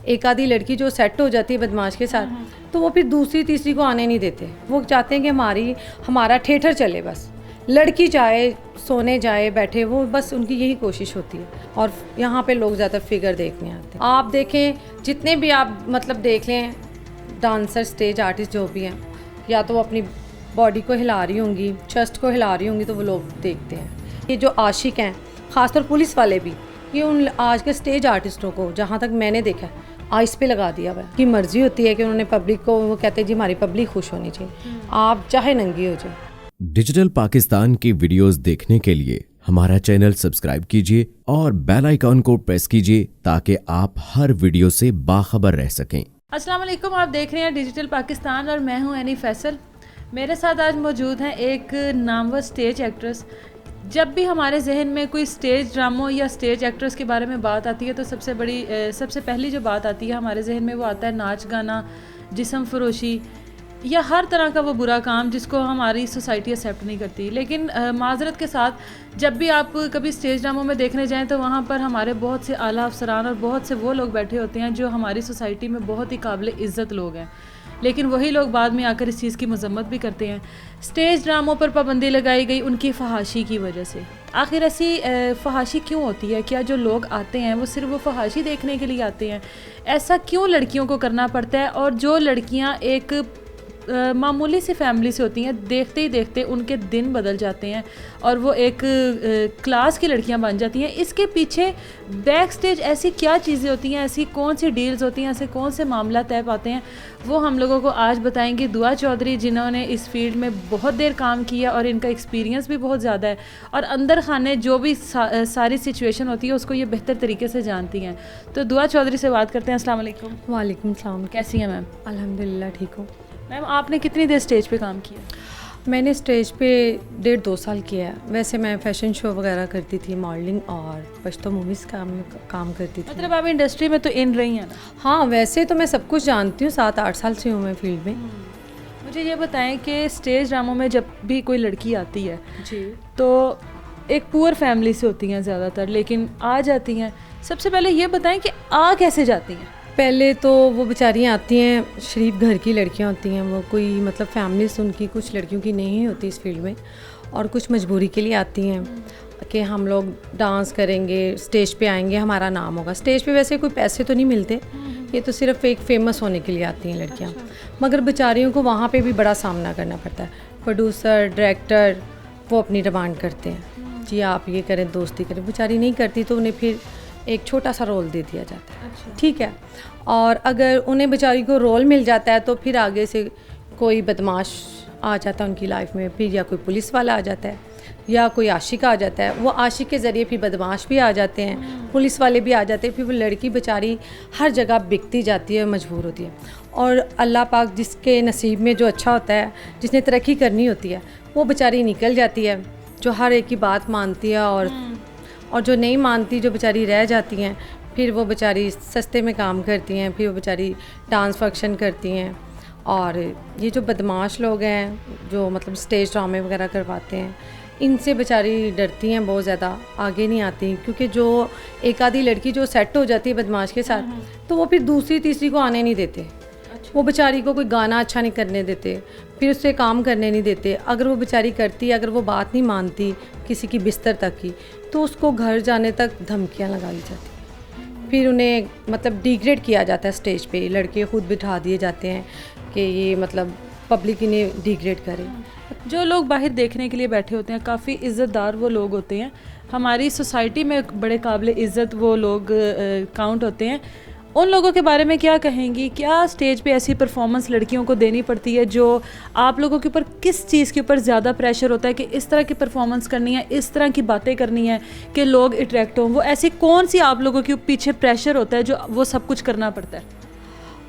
एक आधी लड़की जो सेट हो जाती है बदमाश के साथ तो वो फिर दूसरी तीसरी को आने नहीं देते। वो चाहते हैं कि हमारा थिएटर चले, बस लड़की चाहे सोने जाए बैठे, वो बस उनकी यही कोशिश होती है। और यहाँ पे लोग ज़्यादा फिगर देखने आते हैं। आप देखें जितने भी आप मतलब देख लें डांसर स्टेज आर्टिस्ट जो भी हैं, या तो वो अपनी बॉडी को हिला रही होंगी, चेस्ट को हिला रही होंगी, तो वो लोग देखते हैं। ये जो आशिक हैं, ख़ासतौर पुलिस वाले भी, ये उन आज के स्टेज आर्टिस्टों को जहाँ तक मैंने देखा है आइस पे लगा दिया हुआ है। की मर्जी होती है कि उन्होंने पब्लिक को, वो कहते हैं जी हमारी पब्लिक खुश होनी चाहिए, आप चाहे नंगी हो जाए। डिजिटल पाकिस्तान की वीडियोस देखने के लिए हमारा चैनल सब्सक्राइब कीजिए और बेल आइकॉन को प्रेस कीजिए ताकि आप हर वीडियो से बाखबर रह सकें। अस्सलाम वालेकुम, आप देख रहे हैं डिजिटल पाकिस्तान और मैं हूं एनी फैसल। मेरे साथ आज मौजूद हैं एक नामवर स्टेज एक्ट्रेस। जब भी हमारे जहन में कोई स्टेज ड्रामों या स्टेज एक्ट्रेस के बारे में बात आती है तो सबसे पहली जो बात आती है हमारे जहन में वो आता है नाच गाना, जिस्म फरोशी या हर तरह का वो बुरा काम जिसको हमारी सोसाइटी एक्सेप्ट नहीं करती। लेकिन माजरत के साथ जब भी आप कभी स्टेज ड्रामों में देखने जाएं तो वहाँ पर हमारे बहुत से आला अफसरान और बहुत से वो लोग बैठे होते हैं जो हमारी सोसाइटी में बहुत ही काबिल इज़्ज़त लोग हैं, लेकिन वही लोग बाद में आकर इस चीज़ की मजम्मत भी करते हैं। स्टेज ड्रामों पर पाबंदी लगाई गई उनकी फहाशी की वजह से। आखिर ऐसी फहाशी क्यों होती है? क्या जो लोग आते हैं वो सिर्फ वो फहाशी देखने के लिए आते हैं? ऐसा क्यों लड़कियों को करना पड़ता है? और जो लड़कियां एक मामूली सी फैमिली से होती हैं, देखते ही देखते उनके दिन बदल जाते हैं और वो एक क्लास की लड़कियां बन जाती हैं। इसके पीछे बैक स्टेज ऐसी क्या चीज़ें होती हैं, ऐसी कौन सी डील्स होती हैं, ऐसे कौन से मामला तय पाते हैं, वो हम लोगों को आज बताएंगी दुआ चौधरी, जिन्होंने इस फील्ड में बहुत देर काम किया और इनका एक्सपीरियंस भी बहुत ज़्यादा है और अंदर खाने जो भी सारी सिचुएशन होती है उसको ये बेहतर तरीके से जानती हैं। तो दुआ चौधरी से बात करते हैं। अस्सलाम वालेकुम। वालेकुम सलाम। कैसी हैं मैम? अल्हम्दुलिल्लाह ठीक हूँ। मैम आपने कितनी देर स्टेज पे काम किया? मैंने स्टेज पे 1.5-2 साल किया है। वैसे मैं फैशन शो वगैरह करती थी, मॉडलिंग और पश्तो मूवीज़ का काम करती थी। मतलब आप इंडस्ट्री में तो इन रही हैं ना? हाँ, वैसे तो मैं सब कुछ जानती हूँ, 7-8 साल से हूँ मैं फील्ड में। मुझे ये बताएं कि स्टेज ड्रामों में जब भी कोई लड़की आती है जी, तो एक पुअर फैमिली से होती हैं ज़्यादातर, लेकिन आ जाती हैं। सबसे पहले ये बताएं कि आ कैसे जाती हैं? पहले तो वो बेचारियाँ आती हैं, शरीफ घर की लड़कियाँ होती हैं, वो कोई मतलब फैमिली से उनकी कुछ लड़कियों की नहीं होती इस फील्ड में, और कुछ मजबूरी के लिए आती हैं कि हम लोग डांस करेंगे, स्टेज पे आएंगे, हमारा नाम होगा। स्टेज पे वैसे कोई पैसे तो नहीं मिलते, ये तो सिर्फ एक फेमस होने के लिए आती हैं लड़कियाँ। मगर बेचारियों को वहाँ पे भी बड़ा सामना करना पड़ता है। प्रोड्यूसर, डायरेक्टर वो अपनी डिमांड करते हैं, जी आप ये करें, दोस्ती करें। बेचारी नहीं करती तो उन्हें फिर एक छोटा सा रोल दे दिया जाता है। ठीक है, और अगर उन्हें बेचारी को रोल मिल जाता है तो फिर आगे से कोई बदमाश आ जाता है उनकी लाइफ में, फिर या कोई पुलिस वाला आ जाता है या कोई आशिक आ जाता है। वो आशिक के ज़रिए फिर बदमाश भी आ जाते हैं, पुलिस वाले भी आ जाते हैं। फिर वो लड़की बेचारी हर जगह बिकती जाती है, मजबूर होती है। और अल्लाह पाक जिसके नसीब में जो अच्छा होता है, जिसने तरक्की करनी होती है, वो बेचारी निकल जाती है, जो हर एक की बात मानती है, और जो नहीं मानती, जो बेचारी रह जाती हैं, फिर वो बेचारी सस्ते में काम करती हैं, फिर वो बेचारी डांस फंक्शन करती हैं। और ये जो बदमाश लोग हैं जो मतलब स्टेज ड्रामे वगैरह करवाते हैं, इनसे बेचारी डरती हैं, बहुत ज़्यादा आगे नहीं आती, क्योंकि जो एक आधी लड़की जो सेट हो जाती है बदमाश के साथ तो वो फिर दूसरी तीसरी को आने नहीं देते। वो बेचारी को कोई गाना अच्छा नहीं करने देते, फिर उससे काम करने नहीं देते। अगर वो बेचारी करती, अगर वो बात नहीं मानती किसी की बिस्तर तक की, तो उसको घर जाने तक धमकियां लगाई जाती। फिर उन्हें मतलब डिग्रेड किया जाता है स्टेज पे। लड़के खुद बिठा दिए जाते हैं कि ये मतलब पब्लिक इन्हें डिग्रेड करे। जो लोग बाहर देखने के लिए बैठे होते हैं काफ़ी इज़्ज़तदार वो लोग होते हैं, हमारी सोसाइटी में बड़े काबिल इज़्ज़त वो लोग काउंट होते हैं। उन लोगों के बारे में क्या कहेंगी? क्या स्टेज पे ऐसी परफॉर्मेंस लड़कियों को देनी पड़ती है? जो आप लोगों के ऊपर किस चीज़ के ऊपर ज़्यादा प्रेशर होता है कि इस तरह की परफॉर्मेंस करनी है, इस तरह की बातें करनी है कि लोग अट्रैक्ट हों? वो ऐसी कौन सी आप लोगों के पीछे प्रेशर होता है जो वो सब कुछ करना पड़ता है?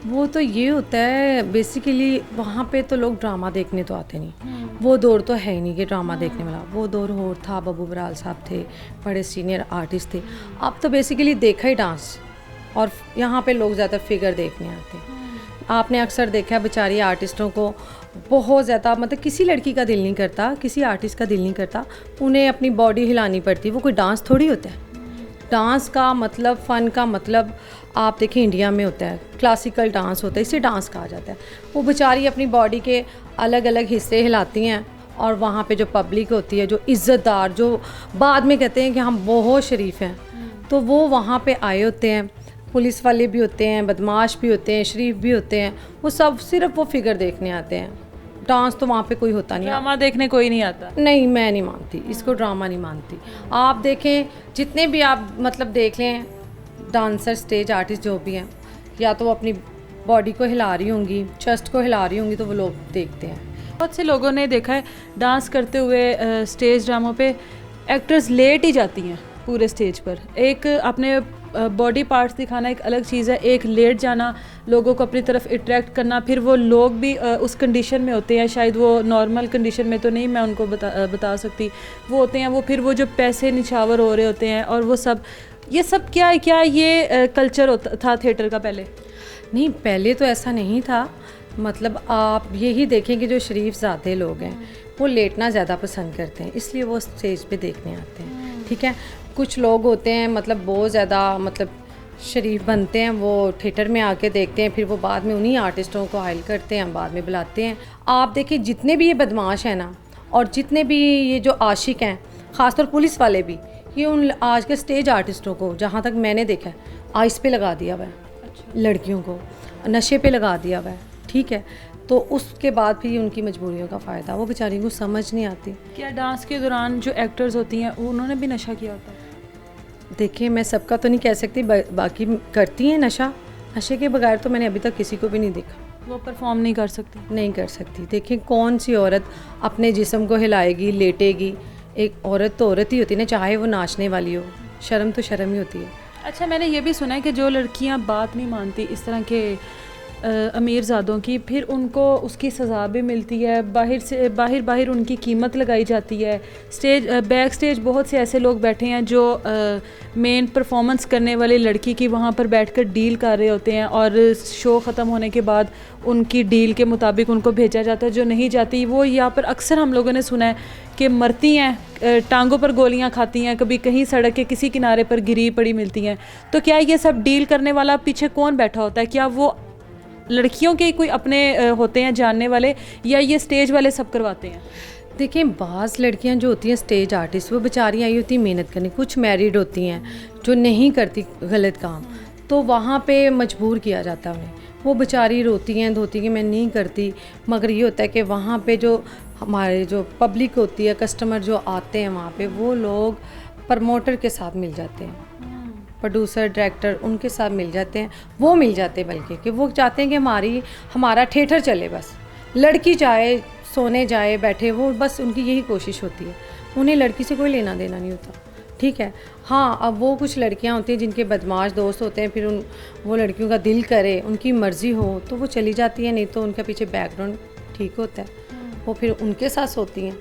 वो तो ये होता है बेसिकली, वहाँ पे तो लोग ड्रामा देखने तो आते नहीं। वो दौर तो है ही नहीं कि ड्रामा देखने वाला। वो दौर और था, बब्बू बराल साहब थे, बड़े सीनियर आर्टिस्ट थे। अब तो बेसिकली देखा ही डांस, और यहाँ पे लोग ज़्यादा फिगर देखने आते हैं। आपने अक्सर देखा है बेचारी आर्टिस्टों को बहुत ज़्यादा, मतलब किसी लड़की का दिल नहीं करता, किसी आर्टिस्ट का दिल नहीं करता, उन्हें अपनी बॉडी हिलानी पड़ती। वो कोई डांस थोड़ी होता है, डांस का मतलब, फ़न का मतलब आप देखें इंडिया में होता है, क्लासिकल डांस होता है, इसे डांस कहा जाता है। वो बेचारी अपनी बॉडी के अलग अलग हिस्से हिलाती हैं और वहाँ पे जो पब्लिक होती है, जो इज़्ज़तदार, जो बाद में कहते हैं कि हम बहुत शरीफ हैं, तो वो वहाँ पे आए होते हैं। पुलिस वाले भी होते हैं, बदमाश भी होते हैं, शरीफ भी होते हैं, वो सब सिर्फ वो फिगर देखने आते हैं। डांस तो वहाँ पे कोई होता नहीं। ड्रामा देखने कोई नहीं आता। नहीं, मैं नहीं मानती इसको, ड्रामा नहीं मानती। आप देखें जितने भी आप मतलब देख लें डांसर, स्टेज आर्टिस्ट जो भी हैं, या तो वो अपनी बॉडी को हिला रही होंगी, चेस्ट को हिला रही होंगी, तो वो लोग देखते हैं। बहुत से लोगों ने देखा है डांस करते हुए स्टेज ड्रामों पे एक्ट्रेस लेट ही जाती हैं पूरे स्टेज पर। एक अपने बॉडी पार्ट्स दिखाना एक अलग चीज़ है, एक लेट जाना, लोगों को अपनी तरफ अट्रैक्ट करना, फिर वो लोग भी उस कंडीशन में होते हैं, शायद वो नॉर्मल कंडीशन में तो नहीं, मैं उनको बता सकती, वो होते हैं, वो फिर वो जो पैसे निछावर हो रहे होते हैं और वो सब, ये सब क्या ये कल्चर होता था थिएटर का पहले? नहीं, पहले तो ऐसा नहीं था। मतलब आप यही देखें कि जो शरीफ ज़ादे लोग हैं वो लेटना ज़्यादा पसंद करते हैं, इसलिए वो स्टेज पे देखने आते हैं। ठीक है, कुछ लोग होते हैं मतलब बहुत ज़्यादा मतलब शरीफ बनते हैं, वो थिएटर में आके देखते हैं, फिर वो बाद में उन्हीं आर्टिस्टों को हायर करते हैं, बाद में बुलाते हैं। आप देखिए जितने भी ये बदमाश हैं ना, और जितने भी ये जो आशिक हैं, ख़ासतौर पुलिस वाले भी, ये उन आज के स्टेज आर्टिस्टों को, जहाँ तक मैंने देखा है, आइस पे लगा दिया हुआ है। अच्छा। लड़कियों को नशे पे लगा दिया हुआ है। ठीक है, तो उसके बाद फिर उनकी मजबूरियों का फ़ायदा, वो बेचारी को समझ नहीं आती। क्या डांस के दौरान जो एक्टर्स होती हैं उन्होंने भी नशा किया होता है? देखिए मैं सबका तो नहीं कह सकती, बाकी करती हैं नशा। नशे के बगैर तो मैंने अभी तक किसी को भी नहीं देखा। वो परफॉर्म नहीं कर सकती? नहीं कर सकती। देखिए कौन सी औरत अपने जिस्म को हिलाएगी, लेटेगी? एक औरत तो औरत ही होती है ना, चाहे वो नाचने वाली हो। शर्म तो शर्म ही होती है। अच्छा, मैंने ये भी सुना है कि जो लड़कियां बात नहीं मानती इस तरह के अमीर ज़ादों की, फिर उनको उसकी सज़ा भी मिलती है, बाहर उनकी कीमत लगाई जाती है। बैक स्टेज बहुत से ऐसे लोग बैठे हैं जो मेन परफॉर्मेंस करने वाली लड़की की वहाँ पर बैठकर डील कर रहे होते हैं, और शो ख़त्म होने के बाद उनकी डील के मुताबिक उनको भेजा जाता है। जो नहीं जाती वो यहाँ पर अक्सर हम लोगों ने सुना है कि मरती हैं, टांगों पर गोलियां खाती हैं, कभी कहीं सड़क के किसी किनारे पर गिरी पड़ी मिलती हैं। तो क्या ये सब डील करने वाला पीछे कौन बैठा होता है? क्या वो लड़कियों के कोई अपने होते हैं जानने वाले, या ये स्टेज वाले सब करवाते हैं? देखिए बाज़ लड़कियां जो होती हैं स्टेज आर्टिस्ट, वो बेचारी आई होती हैं मेहनत करने। कुछ मैरिड होती हैं जो नहीं करती गलत काम, तो वहाँ पे मजबूर किया जाता है उन्हें। वो बेचारी रोती हैं धोती कि मैं नहीं करती, मगर ये होता है कि वहाँ पे जो हमारे जो पब्लिक होती है, कस्टमर जो आते हैं वहाँ पे, वो लोग प्रमोटर के साथ मिल जाते हैं, प्रोड्यूसर, डायरेक्टर, उनके साथ मिल जाते हैं। वो मिल जाते हैं बल्कि कि वो चाहते हैं कि हमारा थिएटर चले, बस लड़की चाहे सोने जाए बैठे, वो बस उनकी यही कोशिश होती है। उन्हें लड़की से कोई लेना देना नहीं होता। ठीक है, हाँ, अब वो कुछ लड़कियां होती हैं जिनके बदमाश दोस्त होते हैं, फिर वो लड़कियों का दिल करे, उनकी मर्ज़ी हो तो वो चली जाती है, नहीं तो उनका पीछे बैकग्राउंड ठीक होता है, वो फिर उनके साथ सोती हैं।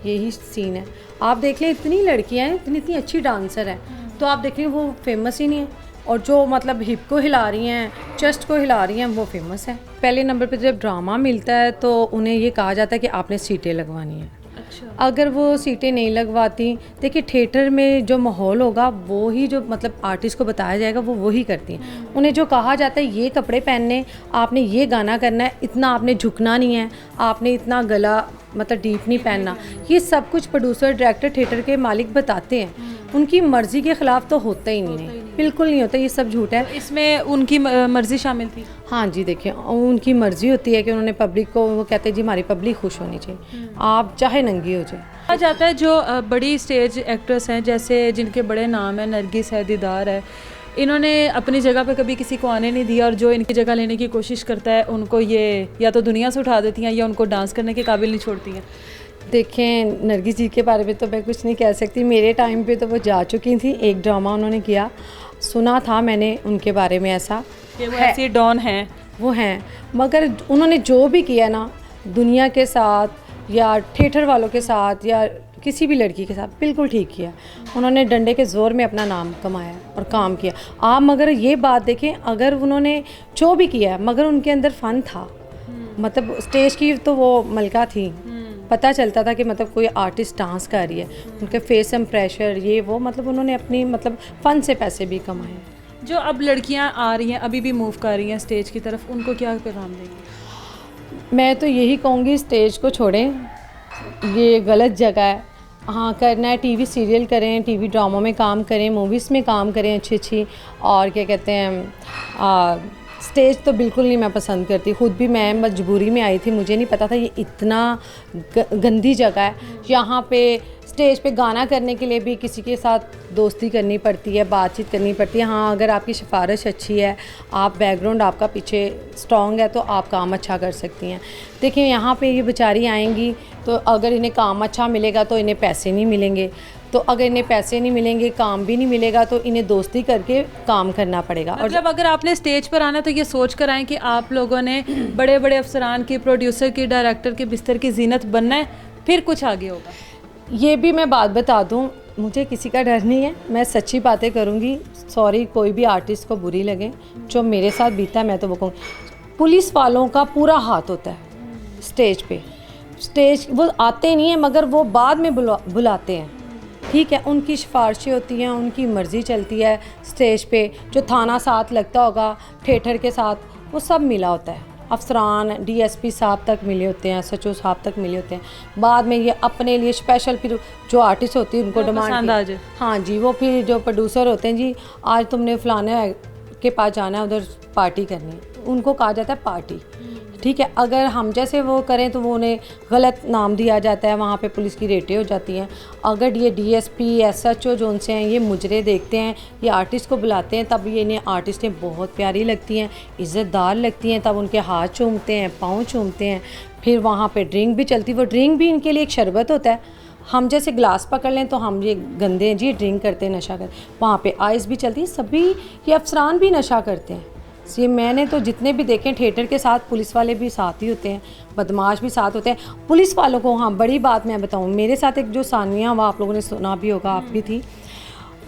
यही सीन है। आप देख लें इतनी लड़कियां हैं, इतनी अच्छी डांसर हैं, तो आप देख लें वो फेमस ही नहीं है, और जो मतलब हिप को हिला रही हैं, चेस्ट को हिला रही हैं, वो फेमस है। पहले नंबर पे जब ड्रामा मिलता है तो उन्हें ये कहा जाता है कि आपने सीटें लगवानी है। अच्छा। अगर वो सीटें नहीं लगवाती, देखिए थिएटर में जो माहौल होगा वो ही जो मतलब आर्टिस्ट को बताया जाएगा वो वही करती हैं। उन्हें जो कहा जाता है ये कपड़े पहनने, आपने ये गाना करना है, इतना आपने झुकना नहीं है, आपने इतना गला मतलब डीप नहीं पहनना, ये सब कुछ प्रोड्यूसर, डायरेक्टर, थिएटर के मालिक बताते हैं। उनकी मर्ज़ी के ख़िलाफ़ तो होता ही नहीं है, बिल्कुल नहीं होता, ये सब झूठ है। इसमें उनकी मर्ज़ी शामिल थी? हाँ जी, देखिए उनकी मर्ज़ी होती है कि उन्होंने पब्लिक को, वो कहते हैं जी हमारी पब्लिक खुश होनी चाहिए, आप चाहे नंगी हो जाए। कहा जाता है जो बड़ी स्टेज एक्ट्रेस हैं, जैसे जिनके बड़े नाम हैं, नरगिस है, दीदार है, इन्होंने अपनी जगह पे कभी किसी को आने नहीं दिया, और जो इनकी जगह लेने की कोशिश करता है उनको ये या तो दुनिया से उठा देती हैं या उनको डांस करने के काबिल नहीं छोड़ती हैं। देखें नरगिस जी के बारे में तो मैं कुछ नहीं कह सकती, मेरे टाइम पे तो वो जा चुकी थी। एक ड्रामा उन्होंने किया, सुना था मैंने उनके बारे में ऐसा कि वो ऐसी डॉन हैं, वो हैं, मगर उन्होंने जो भी किया ना दुनिया के साथ या थिएटर वालों के साथ या किसी भी लड़की के साथ बिल्कुल ठीक किया। उन्होंने डंडे के ज़ोर में अपना नाम कमाया और काम किया। आप मगर ये बात देखें, अगर उन्होंने जो भी किया मगर उनके अंदर फ़न था, मतलब स्टेज की तो वो मलका थी, पता चलता था कि मतलब कोई आर्टिस्ट डांस कर रही है, उनके फेस इम्प्रेशन ये वो, मतलब उन्होंने अपनी मतलब फ़न से पैसे भी कमाए हैं। जो अब लड़कियां आ रही हैं, अभी भी मूव कर रही हैं स्टेज की तरफ, उनको क्या पैगाम देंगे? मैं तो यही कहूँगी स्टेज को छोड़ें, ये गलत जगह है। हाँ, करना है टीवी सीरियल करें, टीवी ड्रामों में काम करें, मूवीज़ में काम करें अच्छी अच्छी, और क्या कहते हैं स्टेज तो बिल्कुल नहीं मैं पसंद करती। ख़ुद भी मैं मजबूरी में आई थी, मुझे नहीं पता था ये इतना गंदी जगह है। यहाँ पे स्टेज पे गाना करने के लिए भी किसी के साथ दोस्ती करनी पड़ती है, बातचीत करनी पड़ती है। हाँ, अगर आपकी सिफारिश अच्छी है, आप बैकग्राउंड आपका पीछे स्ट्रॉन्ग है, तो आप काम अच्छा कर सकती हैं। देखिए यहाँ पे ये बेचारी आएंगी, तो अगर इन्हें काम अच्छा मिलेगा तो इन्हें पैसे नहीं मिलेंगे, तो अगर इन्हें पैसे नहीं मिलेंगे, काम भी नहीं मिलेगा, तो इन्हें दोस्ती करके काम करना पड़ेगा। और जब अगर आपने स्टेज पर आना तो ये सोच कर आएँ कि आप लोगों ने बड़े बड़े अफसरान की, प्रोड्यूसर की, डायरेक्टर के बिस्तर की जीनत बनना है, फिर कुछ आगे होगा। ये भी मैं बात बता दूं, मुझे किसी का डर नहीं है, मैं सच्ची बातें करूंगी। सॉरी कोई भी आर्टिस्ट को बुरी लगे, जो मेरे साथ बीता है मैं तो वो कहूँगी। पुलिस वालों का पूरा हाथ होता है स्टेज पे। स्टेज वो आते नहीं हैं, मगर वो बाद में बुलाते हैं, ठीक है। उनकी सिफारिशें होती हैं, उनकी मर्ज़ी चलती है स्टेज पे। जो थाना साथ लगता होगा थिएटर के साथ, वो सब मिला होता है। अफसरान, डीएसपी साहब तक मिले होते हैं, सचो साहब तक मिले होते हैं। बाद में ये अपने लिए स्पेशल फिर जो आर्टिस्ट होती है उनको डिमांड, हाँ जी, वो फिर जो प्रोड्यूसर होते हैं, जी आज तुमने फलाने के पास जाना है, उधर पार्टी करनी है, उनको कहा जाता है पार्टी, ठीक है। अगर हम जैसे वो करें तो वो उन्हें गलत नाम दिया जाता है, वहाँ पे पुलिस की रेटें हो जाती हैं। अगर ये डीएसपी, एसएचओ जो उनसे हैं, ये मुजरे देखते हैं, ये आर्टिस्ट को बुलाते हैं, तब ये इन्हें आर्टिस्टें बहुत प्यारी लगती हैं, इज़्ज़तदार लगती हैं, तब उनके हाथ चूमते हैं, पाँव चूमते हैं। फिर वहाँ पे ड्रिंक भी चलती है, वो ड्रिंक भी इनके लिए एक शरबत होता है। हम जैसे ग्लास पकड़ लें तो हम ये गंदे हैं जी, ड्रिंक करते हैं, नशा करते, वहाँ पे आइस भी चलती है। सभी ये अफसरान भी नशा करते हैं। ये मैंने तो जितने भी देखे थिएटर के साथ पुलिस वाले भी साथ ही होते हैं, बदमाश भी साथ होते हैं पुलिस वालों को। हाँ, बड़ी बात मैं बताऊँ, मेरे साथ एक जो सानिया हुआ, आप लोगों ने सुना भी होगा, आप भी थी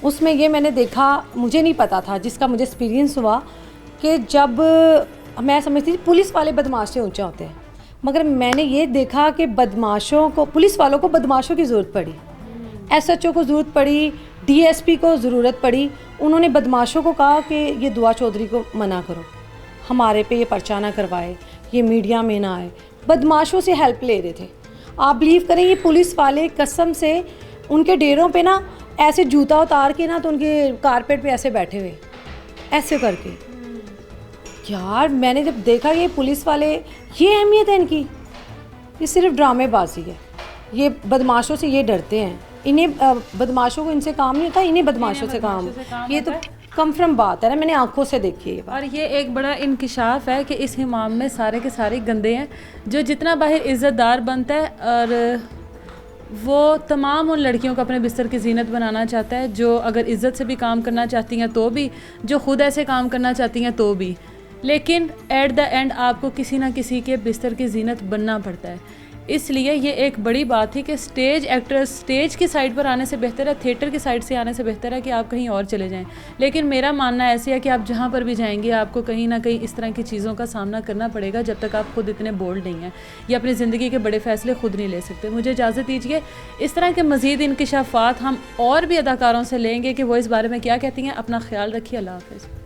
उसमें, ये मैंने देखा, मुझे नहीं पता था, जिसका मुझे एक्सपीरियंस हुआ कि जब मैं समझती थी पुलिस वाले बदमाश से ऊँचे होते हैं, मगर मैंने ये देखा कि बदमाशों को, पुलिस वालों को बदमाशों की ज़रूरत पड़ी, एसएचओ को ज़रूरत पड़ी, डीएसपी को ज़रूरत पड़ी। उन्होंने बदमाशों को कहा कि ये दुआ चौधरी को मना करो, हमारे पे ये पर्चा ना करवाए, ये मीडिया में ना आए। बदमाशों से हेल्प ले रहे थे। आप बिलीव करें, ये पुलिस वाले कसम से उनके डेरों पे ना ऐसे जूता उतार के ना, तो उनके कारपेट पे ऐसे बैठे हुए, ऐसे करके। यार मैंने जब देखा ये पुलिस वाले, ये अहमियत है इनकी, ये सिर्फ ड्रामेबाजी है। ये बदमाशों से ये डरते हैं, इन्हें बदमाशों को इनसे काम नहीं होता, इन्हें बदमाशों से काम। ये तो कन्फर्म बात है ना, मैंने आंखों से देखी है। और ये एक बड़ा इंकिशाफ है कि इस हिमाम में सारे के सारे गंदे हैं। जो जितना बाहर इज़्ज़तदार बनता है, और वो तमाम उन लड़कियों को अपने बिस्तर की जीनत बनाना चाहता है, जो अगर इज़्ज़त से भी काम करना चाहती हैं तो भी, जो खुद ऐसे काम करना चाहती हैं तो भी। लेकिन एट द एंड आपको किसी ना किसी के बिस्तर की जीनत बनना पड़ता है। इसलिए ये एक बड़ी बात है कि स्टेज एक्टर्स स्टेज की साइड पर आने से बेहतर है, थिएटर की साइड से आने से बेहतर है कि आप कहीं और चले जाएं। लेकिन मेरा मानना ऐसे है कि आप जहाँ पर भी जाएंगे, आपको कहीं ना कहीं इस तरह की चीज़ों का सामना करना पड़ेगा, जब तक आप खुद इतने बोल्ड नहीं हैं या अपनी ज़िंदगी के बड़े फ़ैसले खुद नहीं ले सकते। मुझे इजाज़त दीजिए, इस तरह के मज़ीद इंकिशाफ़ात हम और भी अदाकारों से लेंगे कि वो इस बारे में क्या कहती हैं। अपना ख्याल रखिए, अल्लाह हाफ़िज़।